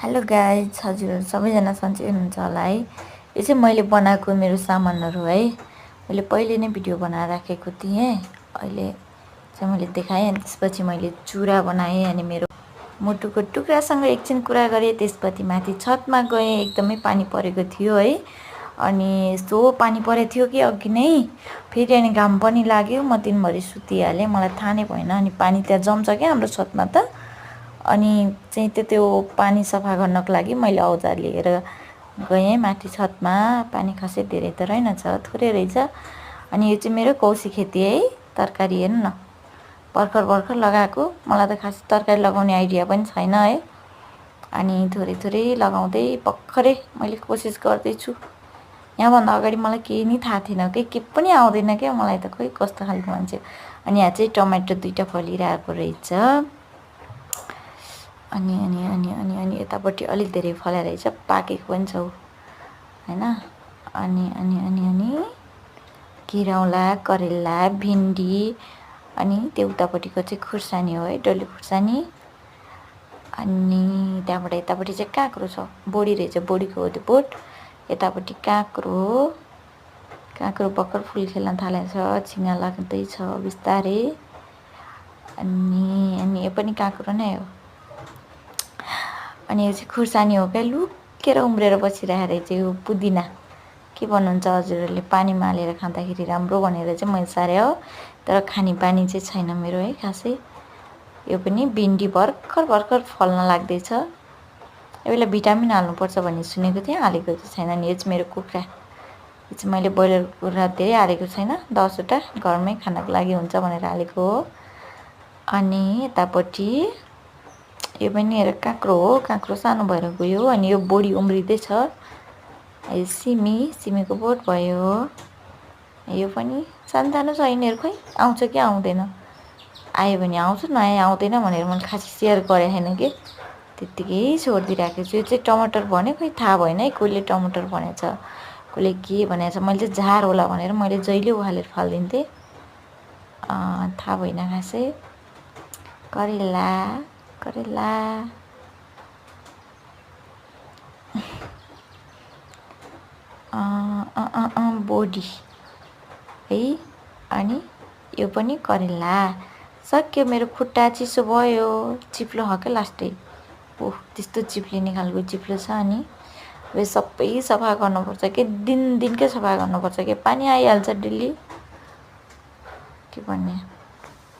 Hello guys, हजुर सबैजना सन्चै हुनुहुन्छ होला है। यो चाहिँ मैले बनाएको मेरो सामानहरू है। मैले पहिले नै भिडियो बनाएर राखेको थिएँ, अहिले चाहिँ मैले देखाएँ। अनि त्यसपछि मैले चुरा बनाएँ अनि मेरो मुटुको टुक्रासँग एकछिन कुरा गरेँ। त्यसपछि माथि छतमा गएँ, एकदमै पानी परेको थियो है। अनि यस्तो पानी परेको थियो कि अघि नै फेरि अनि घाम पनि लाग्यो, म दिनभरि सुतिहालेँ, मलाई थाहा नै भएन। अनि पानी त्यहाँ जम्छ क्या हाम्रो छतमा त। अनि चाहिँ त्यो पानी सफा गर्नको लागि मैले औजार लिएर गएँ माथि छतमा। पानी खासै धेरै त रहेनछ, थोरै रहेछ। अनि यो चाहिँ मेरो कौसी खेती है, तरकारी हेर्नु न, भर्खर लगाएको। मलाई त खास तरकारी लगाउने आइडिया पनि छैन है। अनि थोरै थोरै लगाउँदै भर्खरै मैले कोसिस गर्दैछु। यहाँभन्दा अगाडि मलाई केही नै थाहा थिएन, के पनि आउँदैन क्या मलाई त, खोइ कस्तो खालको मान्छे। अनि यहाँ चाहिँ टमाटर 2टा फलिरहेको रहेछ। अनि अनि अनि अनि अनि यतापट्टि अलिक धेरै फलेर रहेछ, पाकेको पनि छ हैन। अनि अनि अनि अनि किरौँला, करेला, भिन्डी, अनि त्यो उतापट्टिको चाहिँ खुर्सानी हो है, डल्ले खुर्सानी। अनि त्यहाँबाट यतापट्टि चाहिँ काँक्रो छ, बोडी रहेछ, बोडीको हो त्यो बोट। यतापट्टि काँक्रो भर्खर फुल खेल्न थालेको छ, छिङ्गा लाग्दैछ बिस्तारै। अनि यो पनि काँक्रो नै हो। अनि यो चाहिँ खुर्सानी हो क्या, लुकेर उम्रेर बसिरहेको रहेछ। यो पुदिना के भन्नुहुन्छ हजुरहरूले, पानीमा हालेर खाँदाखेरि राम्रो भनेर चाहिँ मैले सारे हो, तर खाने बानी चाहिँ छैन मेरो है खासै। यो पनि भिन्डी भर्खर फल्न लाग्दैछ। यो बेला भिटामिन हाल्नुपर्छ भन्ने सुनेको थिएँ, हालेको चाहिँ छैन। अनि यो चाहिँ मेरो कुखुरा, यो चाहिँ मैले ब्रोइलर कुखुरा धेरै हालेको छैन, 10वटा घरमै खानको लागि हुन्छ भनेर हालेको हो। अनि यतापट्टि यो पनि हेर काँक्रो हो, काँक्रो सानो भएर गयो। अनि यो बोडी उम्रिँदैछ। यो सिमीको बोट भयो। यो पनि सानो छ, यिनीहरू खोइ आउँछ कि आउँदैन, आयो भने आउँछ, नआए आउँदैन भनेर मैले खासै सेयर गरेँ छैन कि, त्यत्तिकै छोडिदिइराखेको छु। यो चाहिँ टमाटर भने खोइ थाहा भएन है, कसले टमाटर भनेछ, कसले के भनेछ। मैले चाहिँ झार होला भनेर मैले जहिले उहालेर फालिदिन्थेँ, थाहा भएन खासै। करेला बोडी है। अनि यो पनि करेला। सक्यो, मेरो खुट्टा चिसो भयो, चिप्लो हो क्या लास्टै। ओह, त्यस्तो चिप्लिने खालको चिप्लो छ। अनि अब सबै सफा गर्नुपर्छ कि, दिनकै सफा गर्नुपर्छ कि, पानी आइहाल्छ डेली, के भन्ने।